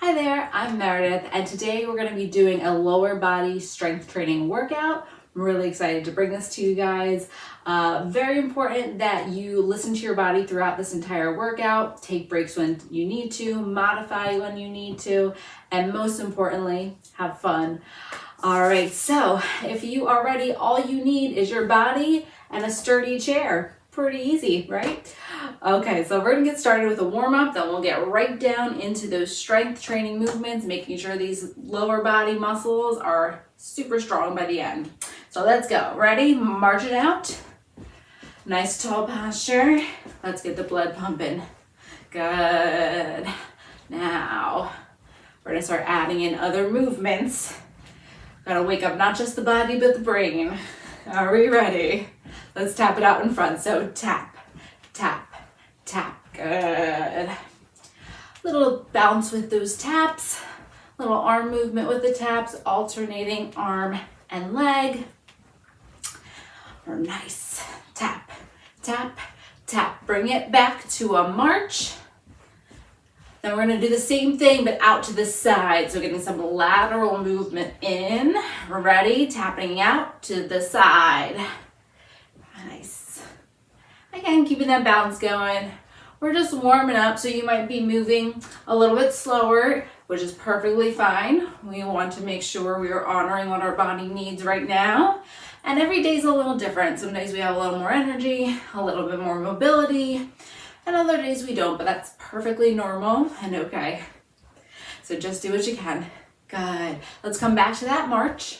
Hi there, I'm Meredith, and today we're going to be doing a lower body strength training workout. I'm really excited to bring this to you guys. Very important that you listen to your body throughout this entire workout, take breaks when you need to, modify when you need to, and most importantly, have fun. All right, so if you are ready, all you need is your body and a sturdy chair. Pretty easy, right? Okay, so we're gonna get started with a warm-up, then we'll get right down into those strength training movements, making sure these lower body muscles are super strong by the end. So let's go. Ready? March it out. Nice tall posture. Let's get the blood pumping. Good. Now, we're gonna start adding in other movements. Gotta wake up not just the body, but the brain. Are we ready? Let's tap it out in front. So tap, tap, tap. Good. Little bounce with those taps. Little arm movement with the taps, alternating arm and leg. Nice. Tap, tap, tap. Bring it back to a march. Then we're gonna do the same thing, but out to the side. So getting some lateral movement in. Ready? Tapping out to the side. Nice. Again, keeping that balance going. We're just warming up, so you might be moving a little bit slower, which is perfectly fine. We want to make sure we are honoring what our body needs right now. And every day is a little different. Some days we have a little more energy, a little bit more mobility, and other days we don't, but that's perfectly normal and okay. So just do what you can. Good. Let's come back to that march.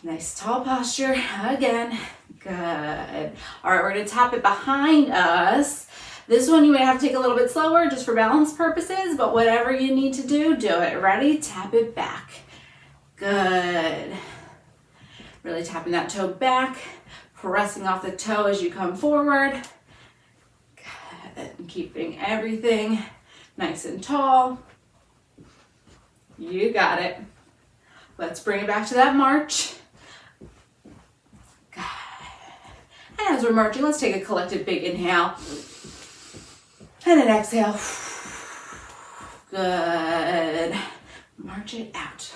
Nice tall posture again. Good. All right, we're gonna tap it behind us. This one you may have to take a little bit slower just for balance purposes, but whatever you need to do, do it. Ready? Tap it back. Good. Really tapping that toe back, pressing off the toe as you come forward. Good. Keeping everything nice and tall. You got it. Let's bring it back to that march. Good. And as we're marching, let's take a collective big inhale. And an exhale. Good. March it out.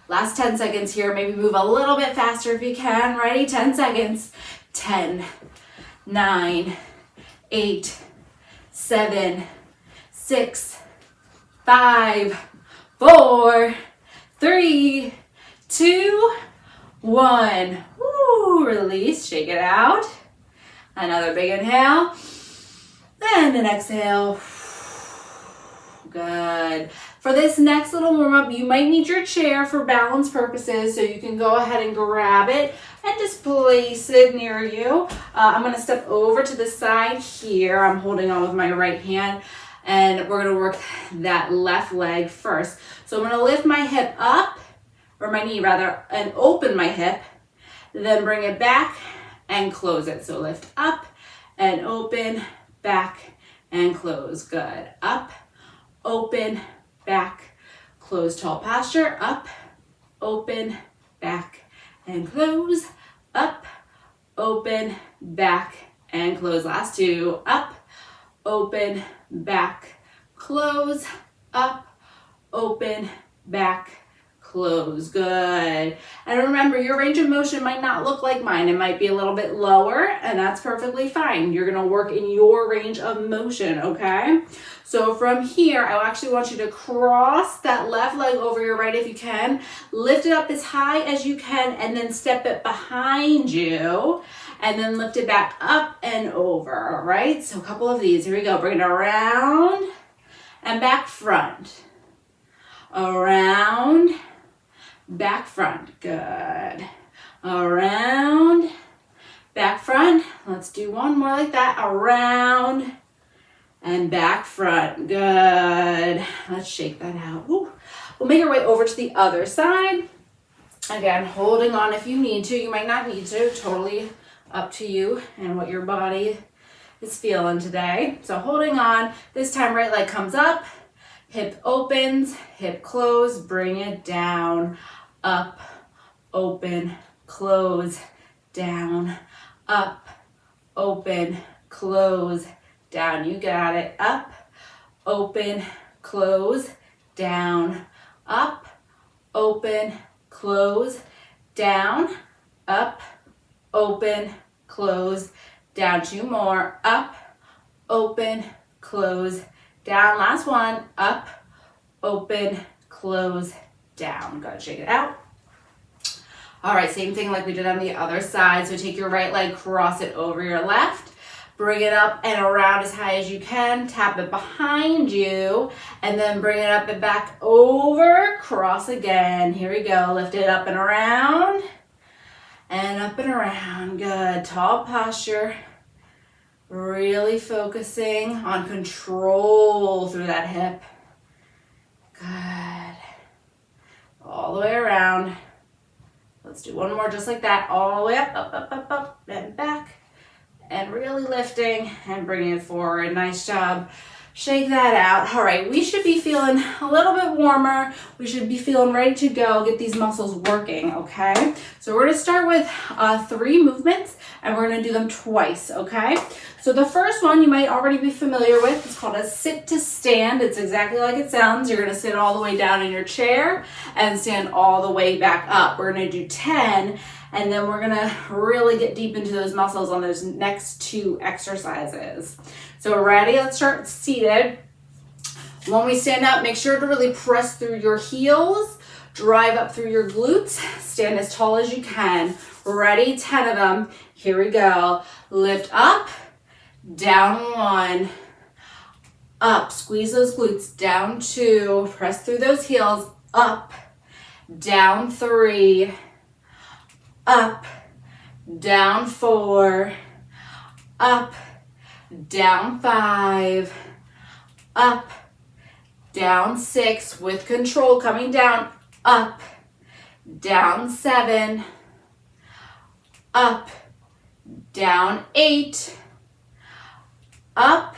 Last 10 seconds here. Maybe move a little bit faster if you can. Ready? 10 seconds. 10, 9, 8, 7, 6, 5, 4, 3, 2, 1. Woo, release, shake it out. Another big inhale. And an exhale. Good. For this next little warm-up, you might need your chair for balance purposes, so you can go ahead and grab it and just place it near you. I'm going to step over to the side here. I'm holding on with my right hand, and we're going to work that left leg first. So I'm going to lift my hip up, or my knee rather, and open my hip, then bring it back and close it. So lift up and open, back and close. Good. Up, open, back, close. Tall posture. Up, open, back and close. Up, open, back and close. Last two. Up, open, back, close. Up, open, back, close. Good. And remember, your range of motion might not look like mine. It might be a little bit lower, and that's perfectly fine. You're going to work in your range of motion, okay? So from here, I actually want you to cross that left leg over your right if you can. Lift it up as high as you can, and then step it behind you, and then lift it back up and over, all right? So a couple of these. Here we go. Bring it around and back front. Around, back front. Good. Around, back front. Let's do one more like that. Around and back front. Good. Let's shake that out. Ooh. We'll make our way over to the other side. Again, holding on if you need to. You might not need to. Totally up to you and what your body is feeling today. So holding on. This time right leg comes up. Hip opens, hip close, bring it down, up, open, close, down, up, open, close, down. You got it. Up, open, close, down, up, open, close, down, up, open, close, down. 2 more, up, open, close, down. Last one, up, open, close, down. Good, shake it out. All right, same thing like we did on the other side. So take your right leg, cross it over your left, bring it up and around as high as you can, tap it behind you, and then bring it up and back over, cross again. Here we go, lift it up and around, and up and around. Good, tall posture. Really focusing on control through that hip. Good. All the way around. Let's do one more just like that. All the way up, up, up, up, up, and back. And really lifting and bringing it forward. Nice job. Shake that out. All right, we should be feeling a little bit warmer. We should be feeling ready to go, get these muscles working, okay? So we're gonna start with 3 movements, and we're gonna do them twice, okay? So the first one you might already be familiar with. It's called a sit to stand. It's exactly like it sounds. You're gonna sit all the way down in your chair and stand all the way back up. We're gonna do 10, and then we're gonna really get deep into those muscles on those next 2 exercises. So ready? Let's start seated. When we stand up, make sure to really press through your heels, drive up through your glutes, stand as tall as you can. Ready? 10 of them. Here we go. Lift up, down 1, up, squeeze those glutes, down 2, press through those heels, up, down 3, up, down 4, up, down 5, up, down 6, with control, coming down, up, down 7, up, down 8, up,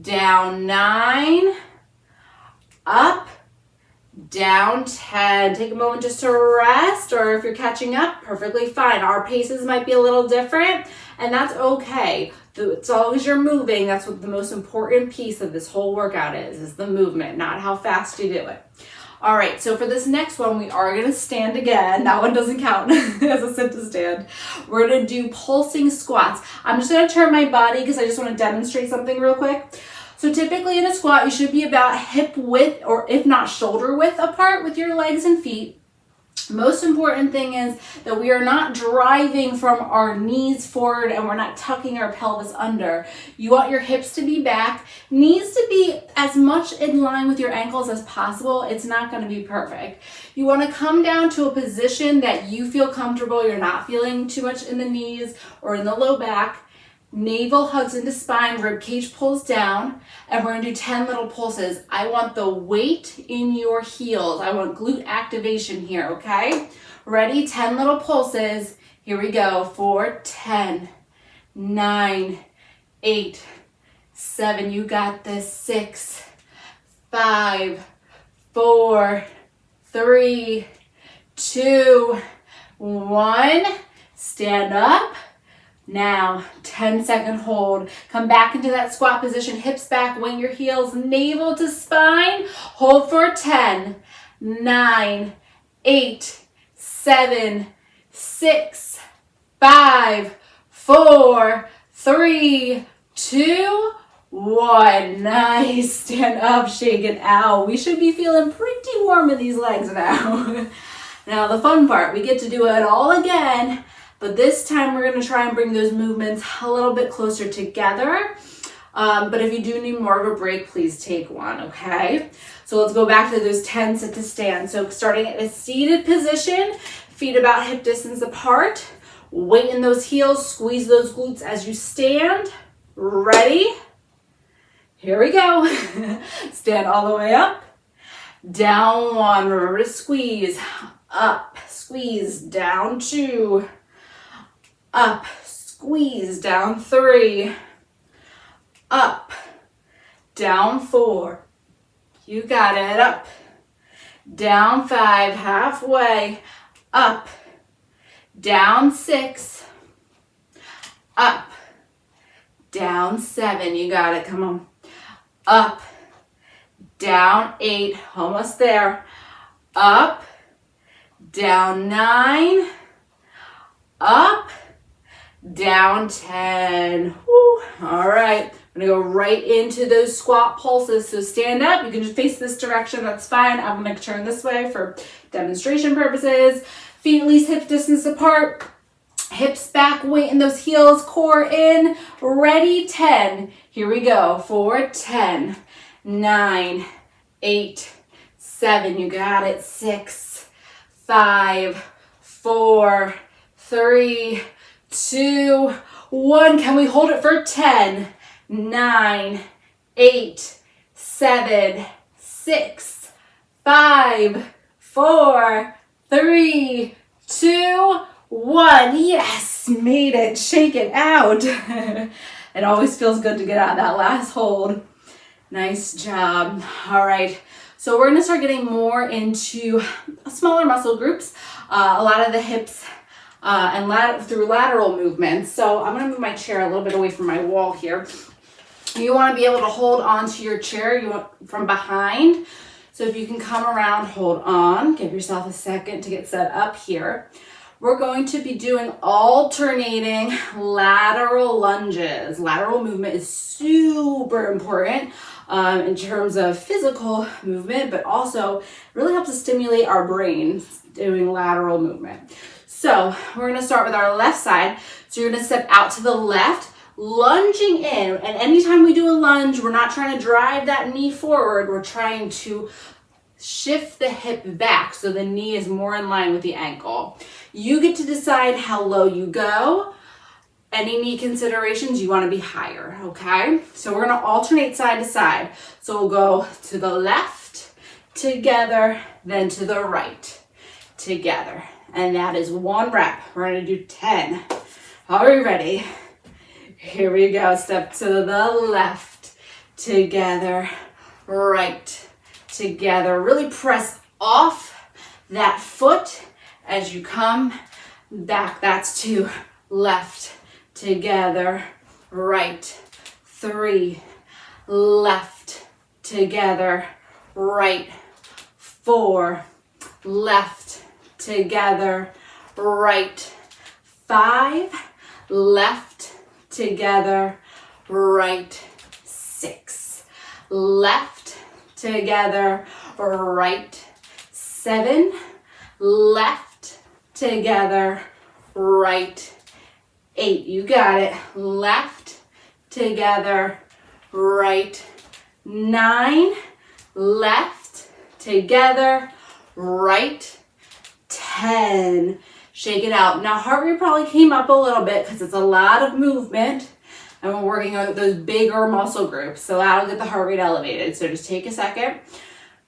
down 9, up, down 10. Take a moment just to rest, or if you're catching up, perfectly fine. Our paces might be a little different, and that's okay. As long as you're moving, that's what the most important piece of this whole workout is the movement, not how fast you do it. All right, so for this next one, we are gonna stand again. That one doesn't count as a sit to stand. We're gonna do pulsing squats. I'm just gonna turn my body because I just wanna demonstrate something real quick. So typically in a squat, you should be about hip width, or if not shoulder width apart with your legs and feet. Most important thing is that we are not driving from our knees forward and we're not tucking our pelvis under. You want your hips to be back, knees to be as much in line with your ankles as possible. It's not going to be perfect. You want to come down to a position that you feel comfortable. You're not feeling too much in the knees or in the low back. Navel hugs into spine, rib cage pulls down, and we're gonna do 10 little pulses. I want the weight in your heels. I want glute activation here, okay? Ready? 10 little pulses. Here we go. 4, 10, 9, 8, 7. You got this. 6, 5, 4, 3, 2, 1. Stand up. Now, 10-second hold. Come back into that squat position, hips back, wing your heels, navel to spine. Hold for 10, 9, 8, 7, 6, 5, 4, 3, 2, 1. Nice. Stand up, shake it out. We should be feeling pretty warm in these legs now. Now, the fun part, we get to do it all again. But this time we're going to try and bring those movements a little bit closer together. But if you do need more of a break, please take one, okay? So let's go back to those 10 sit to stand. So starting at a seated position, feet about hip distance apart, weight in those heels, squeeze those glutes as you stand. Ready? Here we go. Stand all the way up. Down 1, remember to squeeze. Up, squeeze, down 2. Up, squeeze, down 3, up, down 4, you got it, up, down 5, halfway, up, down 6, up, down 7, you got it, come on, up, down 8, almost there, up, down 9, up, down 10. Woo. All right, I'm gonna go right into those squat pulses. So stand up, you can just face this direction, that's fine. I'm gonna turn this way for demonstration purposes. Feet at least hip distance apart, hips back, weight in those heels, core in, ready, 10. Here we go, for 10, 9, 8, 7, you got it, 6, 5, 4, 3, 2, 1. Can we hold it for 10, 9, 8, 7, 6, 5, 4, 3, 2, 1. Yes, made it. Shake it out. It always feels good to get out of that last hold. Nice job. All right. So we're going to start getting more into smaller muscle groups, a lot of the hips and through lateral movements. So I'm going to move my chair a little bit away from my wall here. You want to be able to hold onto your chair from behind. So if you can come around, hold on, give yourself a second to get set up here. We're going to be doing alternating lateral lunges. Lateral movement is super important in terms of physical movement, but also really helps to stimulate our brain doing lateral movement. So we're going to start with our left side. So you're going to step out to the left, lunging in. And anytime we do a lunge, we're not trying to drive that knee forward. We're trying to shift the hip back so the knee is more in line with the ankle. You get to decide how low you go. Any knee considerations, you want to be higher, okay? So we're going to alternate side to side. So we'll go to the left, together, then to the right, together. And that is 1 rep. We're going to do 10. Are you ready? Here we go. Step to the left, together, right, together. Really press off that foot as you come back. That's 2. Left, together, right, 3, left, together, right, 4, left, together, right, 5, left, together, right, 6, left, together, right, 7, left, together, right, 8. You got it. Left, together, right, 9, left, together, right, 10. Shake it out. Now heart rate probably came up a little bit because it's a lot of movement and we're working on those bigger muscle groups. So that'll get the heart rate elevated. So just take a second,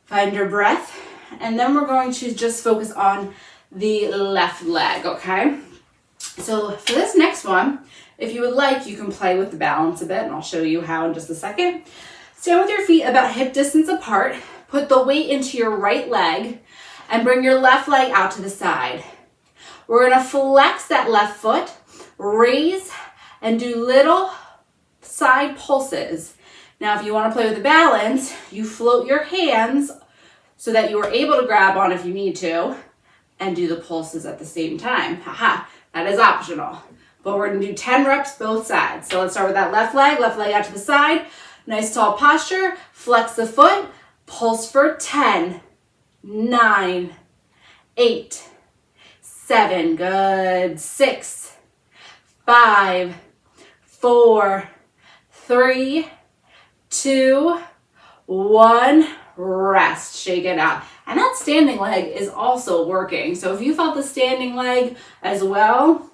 find your breath, and then we're going to just focus on the left leg, okay? So for this next one, if you would like, you can play with the balance a bit, and I'll show you how in just a second. Stand with your feet about hip distance apart. Put the weight into your right leg and bring your left leg out to the side. We're going to flex that left foot, raise, and do little side pulses. Now, if you want to play with the balance, you float your hands so that you are able to grab on if you need to and do the pulses at the same time. Haha, that is optional. But we're going to do 10 reps both sides. So let's start with that left leg out to the side. Nice tall posture. Flex the foot. Pulse for 10, 9, 8, 7, good, 6, 5, 4, 3, 2, 1, rest, shake it out. And that standing leg is also working. So if you felt the standing leg as well,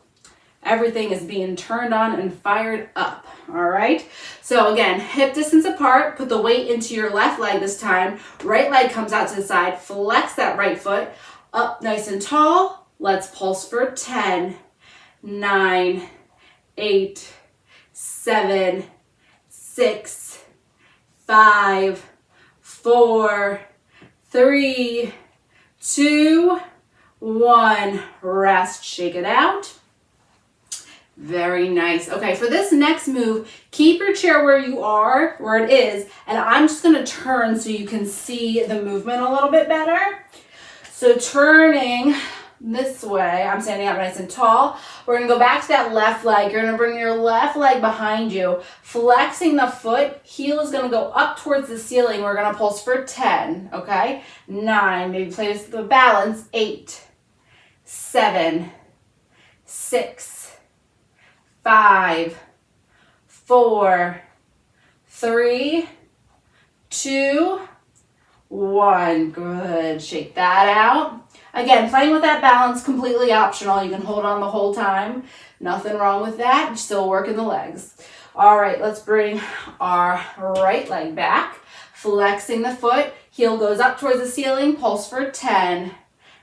everything is being turned on and fired up, all right? So again, hip distance apart, put the weight into your left leg this time. Right leg comes out to the side, flex that right foot, up nice and tall. Let's pulse for 10, 9, 8, 7, 6, 5, 4, 3, 2, 1. Rest, shake it out. Very nice. Okay, for this next move, keep your chair where you are, where it is, and I'm just gonna turn so you can see the movement a little bit better. So turning this way, I'm standing up nice and tall. We're gonna go back to that left leg. You're gonna bring your left leg behind you, flexing the foot. Heel is gonna go up towards the ceiling. We're gonna pulse for 10, okay? 9, maybe play this with the balance. 8, 7, 6, 5, 4, 3, 2, 1. Good. Shake that out. Again, playing with that balance, completely optional. You can hold on the whole time. Nothing wrong with that. You're still working the legs. All right, let's bring our right leg back. Flexing the foot. Heel goes up towards the ceiling. Pulse for 10,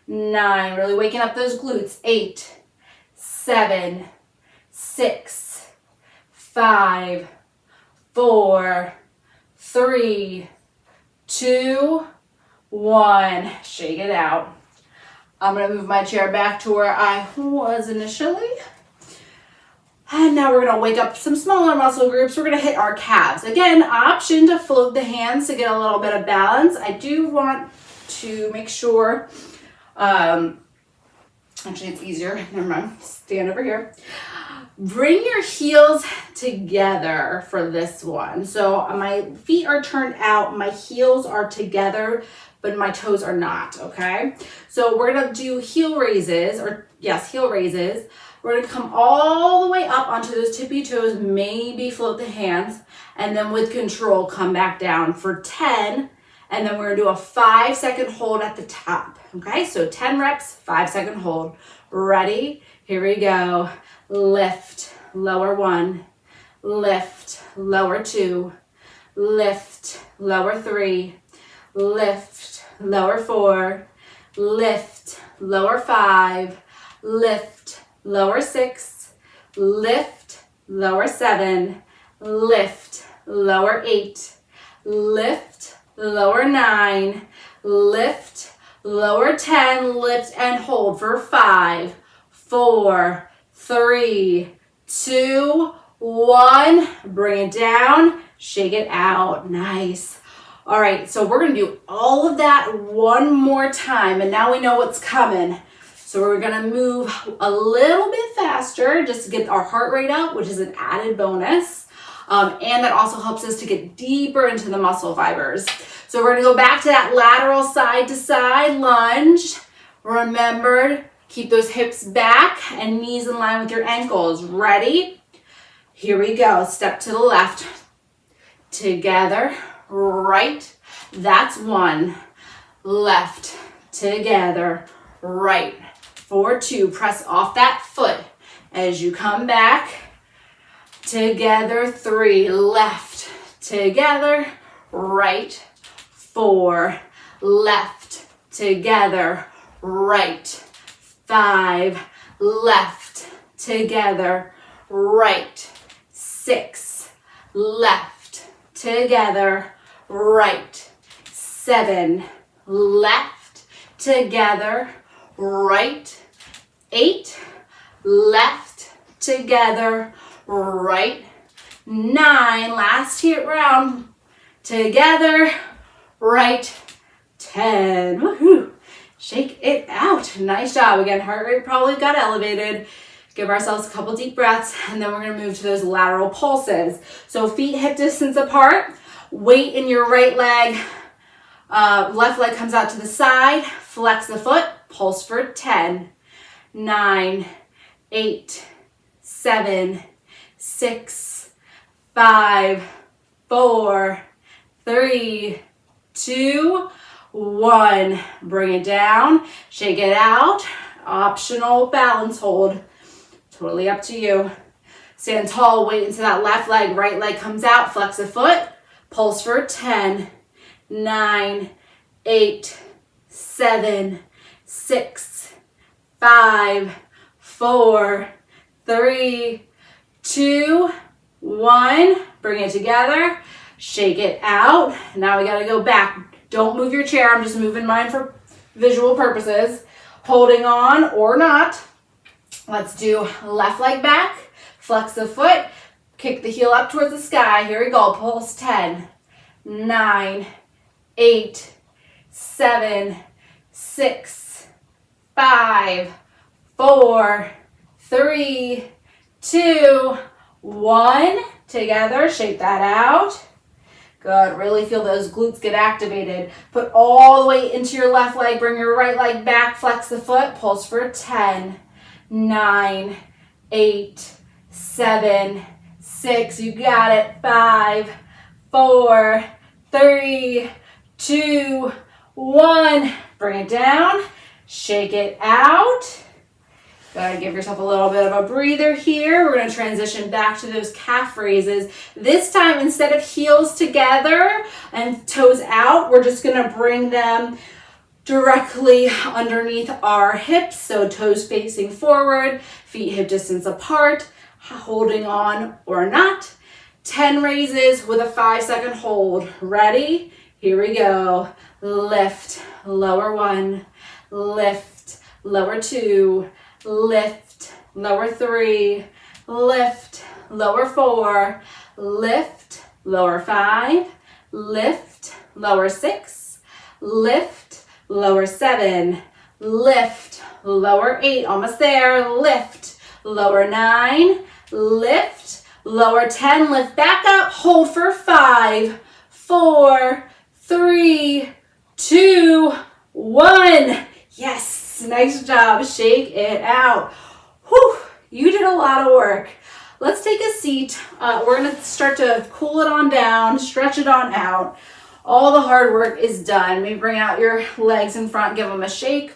9. Really waking up those glutes. 8, 7, 6, 5, 4, 3, 2, 1. Shake it out. I'm going to move my chair back to where I was initially. And now we're going to wake up some smaller muscle groups. We're going to hit our calves. Again, option to float the hands to get a little bit of balance. I do want to make sure, actually it's easier. Never mind. Stand over here. Bring your heels together for this one. So my feet are turned out, my heels are together, but my toes are not, okay? So we're gonna do heel raises, heel raises. We're gonna come all the way up onto those tippy toes, maybe float the hands, and then with control, come back down for 10, and then we're gonna do a 5-second hold at the top, okay? So 10 reps, 5-second hold. Ready? Here we go. Lift, lower 1, lift, lower 2, lift, lower 3, lift, lower 4, lift, lower 5, lift, lower 6, lift, lower 7, lift, lower 8, lift, lower 9, lift, lower 10, lift and hold for 5, 4, 3, 2, 1. Bring it down, shake it out. Nice. All right, so we're gonna do all of that one more time, and now we know what's coming. So we're gonna move a little bit faster just to get our heart rate up, which is an added bonus. And that also helps us to get deeper into the muscle fibers. So we're gonna go back to that lateral side to side lunge. Remember, keep those hips back and knees in line with your ankles. Ready? Here we go. Step to the left. Together, right. That's 1. Left, together, right. For 2. Press off that foot as you come back. Together, 3. Left, together, right. 4. Left, together, right. 5, left, together, right. 6, left, together, right. 7, left, together, right. 8, left, together, right. 9, last hit round, together, right. 10, woohoo. Shake it out. Nice job. Again, heart rate probably got elevated. Give ourselves a couple deep breaths, and then we're gonna move to those lateral pulses. So feet hip distance apart, weight in your right leg, left leg comes out to the side, flex the foot, pulse for 10, 9, 8, 7, 6, 5, 4, 3, 2, 1. Bring it down, shake it out. Optional balance hold. Totally up to you. Stand tall, weight into that left leg, right leg comes out, flex the foot, pulse for 10, 9, 8, 7, 6, 5, 4, 3, 2, 1. Bring it together, shake it out. Now we gotta go back. Don't move your chair, I'm just moving mine for visual purposes. Holding on or not. Let's do left leg back, Flex the foot, kick the heel up towards the sky. Here we go. Pulse 10, 9, 8, 7, 6, 5, 4, 3, 2, 1. Together, shake that out. Good. Really feel those glutes get activated. Put all the weight into your left leg. Bring your right leg back. Flex the foot. Pulse for 10, 9, 8, 7, 6. You got it. 5, 4, 3, 2, 1. Bring it down. Shake it out. Gotta give yourself a little bit of a breather here. We're gonna transition back to those calf raises. This time, instead of heels together and toes out, we're just gonna bring them directly underneath our hips. So toes facing forward, feet hip distance apart, holding on or not. 10 raises with a 5-second hold. Ready? Here we go. Lift, lower 1, lift, lower 2, lift, lower 3, lift, lower 4, lift, lower 5, lift, lower 6, lift, lower 7, lift, lower 8, almost there, lift, lower 9, lift, lower 10, lift back up, hold for 5, 4, 3, 2, 1. Yes, nice job. Shake it out. Whew, you did a lot of work. Let's take a seat. We're going to start to cool it on down, stretch it on out. All the hard work is done. Maybe bring out your legs in front, give them a shake,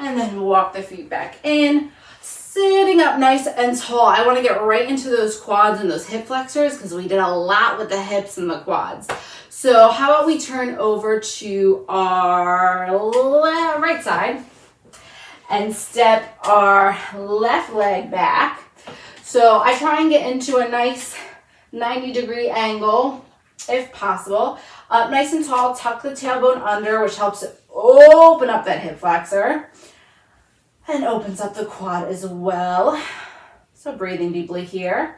and then walk the feet back in. Sitting up nice and tall. I want to get right into those quads and those hip flexors because we did a lot with the hips and the quads. So how about we turn over to our right side and step our left leg back. So I try and get into a nice 90-degree angle if possible. Up nice and tall, tuck the tailbone under, which helps it open up that hip flexor and opens up the quad as well. So breathing deeply here.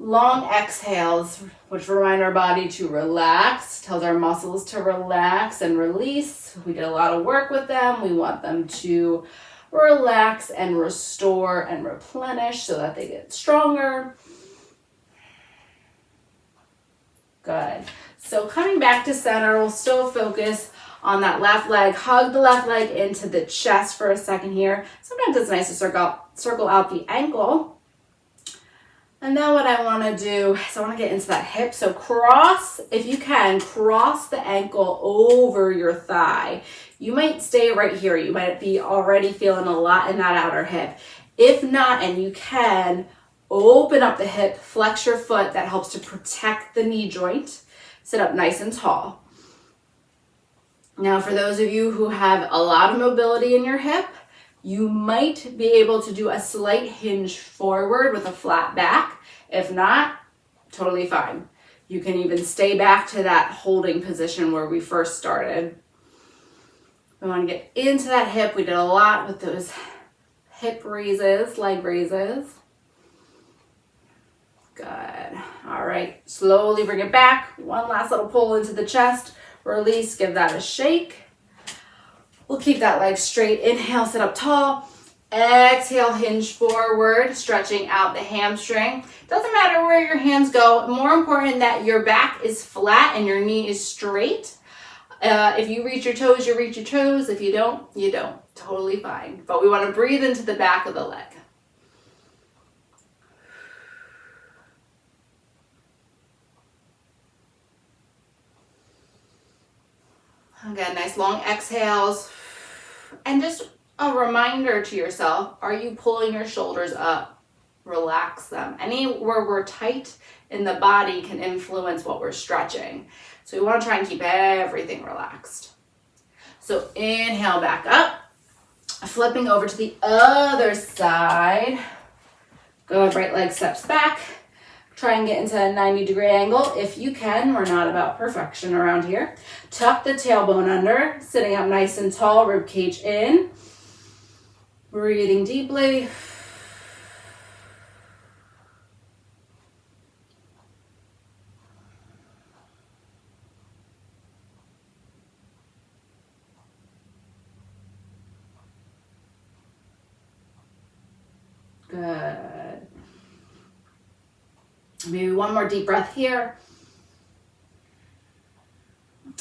Long exhales, which remind our body to relax, tells our muscles to relax and release. We did a lot of work with them. We want them to relax and restore and replenish so that they get stronger. Good. So coming back to center, we'll still focus on that left leg. Hug the left leg into the chest for a second here. Sometimes it's nice to circle out the ankle. And then what I want to do is I want to get into that hip. So cross, if you can, cross the ankle over your thigh. You might stay right here. You might be already feeling a lot in that outer hip. If not, and you can, open up the hip, flex your foot. That helps to protect the knee joint. Sit up nice and tall. Now, for those of you who have a lot of mobility in your hip, you might be able to do a slight hinge forward with a flat back. If not, totally fine. You can even stay back to that holding position where we first started. We want to get into that hip. We did a lot with those hip raises, leg raises. Good. All right, slowly bring it back. One last little pull into the chest. Release, give that a shake. We'll keep that leg straight. Inhale, sit up tall. Exhale, hinge forward, stretching out the hamstring. Doesn't matter where your hands go. More important that your back is flat and your knee is straight. If you reach your toes, you reach your toes. If you don't, you don't. Totally fine. But we want to breathe into the back of the leg. Again, nice long exhales. And just a reminder to yourself, are you pulling your shoulders up? Relax them. Anywhere we're tight in the body can influence what we're stretching. So we want to try and keep everything relaxed. So inhale back up. Flipping over to the other side. Good, right leg steps back. Try and get into a 90-degree angle if you can. We're not about perfection around here. Tuck the tailbone under, sitting up nice and tall, rib cage in. Breathing deeply. Good. Maybe one more deep breath here.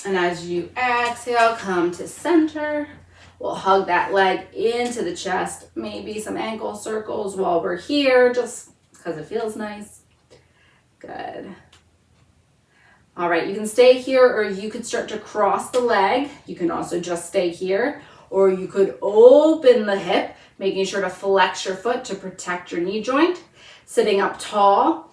And as you exhale, come to center. We'll hug that leg into the chest. Maybe some ankle circles while we're here, just because it feels nice. Good. All right, you can stay here, or you could start to cross the leg. You can also just stay here, or you could open the hip, making sure to flex your foot to protect your knee joint. Sitting up tall.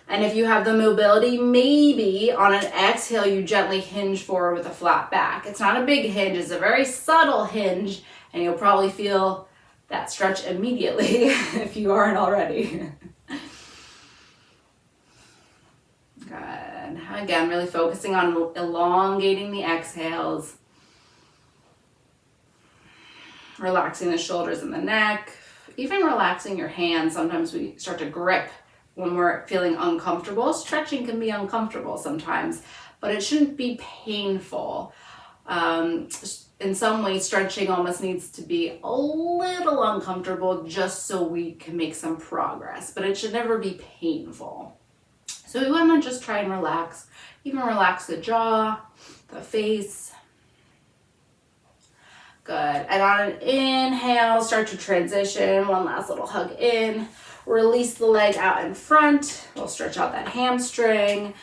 And if you have the mobility, maybe on an exhale, you gently hinge forward with a flat back. It's not a big hinge, it's a very subtle hinge, and you'll probably feel that stretch immediately if you aren't already. Good. Again, really focusing on elongating the exhales. Relaxing the shoulders and the neck. Even relaxing your hands. Sometimes we start to grip when we're feeling uncomfortable. Stretching can be uncomfortable sometimes, but it shouldn't be painful. In some ways, stretching almost needs to be a little uncomfortable just so we can make some progress, but it should never be painful. So we want to just try and relax, even relax the jaw, the face. Good. And on an inhale, start to transition. One last little hug in. Release the leg out in front. We'll stretch out that hamstring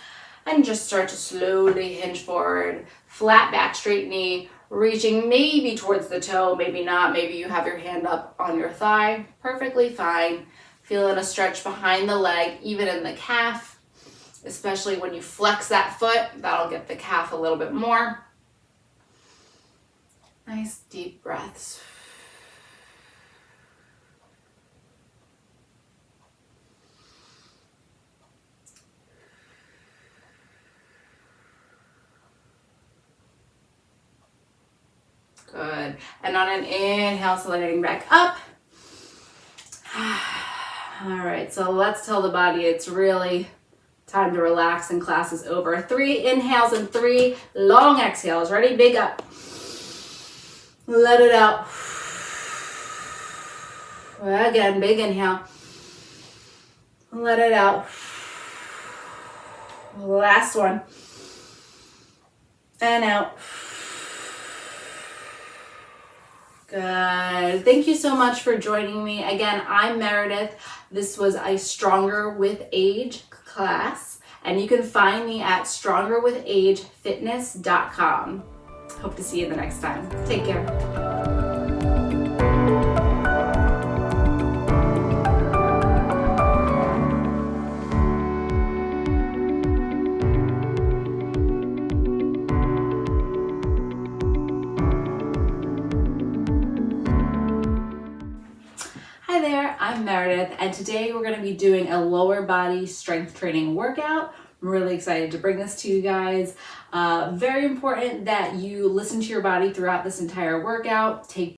and just start to slowly hinge forward. Flat back, straight knee, reaching maybe towards the toe, maybe not. Maybe you have your hand up on your thigh. Perfectly fine. Feeling a stretch behind the leg, even in the calf, especially when you flex that foot. That'll get the calf a little bit more. Nice deep breaths. Good. And on an inhale, sliding back up. All right, so let's tell the body it's really time to relax and class is over. 3 inhales and 3 long exhales. Ready? Big up. Let it out. Again, big inhale. Let it out. Last one. And out. Good. Thank you so much for joining me. Again, I'm Meredith. This was a Stronger with Age class, and you can find me at strongerwithagefitness.com. Hope to see you the next time. Take care. Hi there, I'm Meredith, and today we're going to be doing a lower body strength training workout. I'm really excited to bring this to you guys. Very important that you listen to your body throughout this entire workout. Take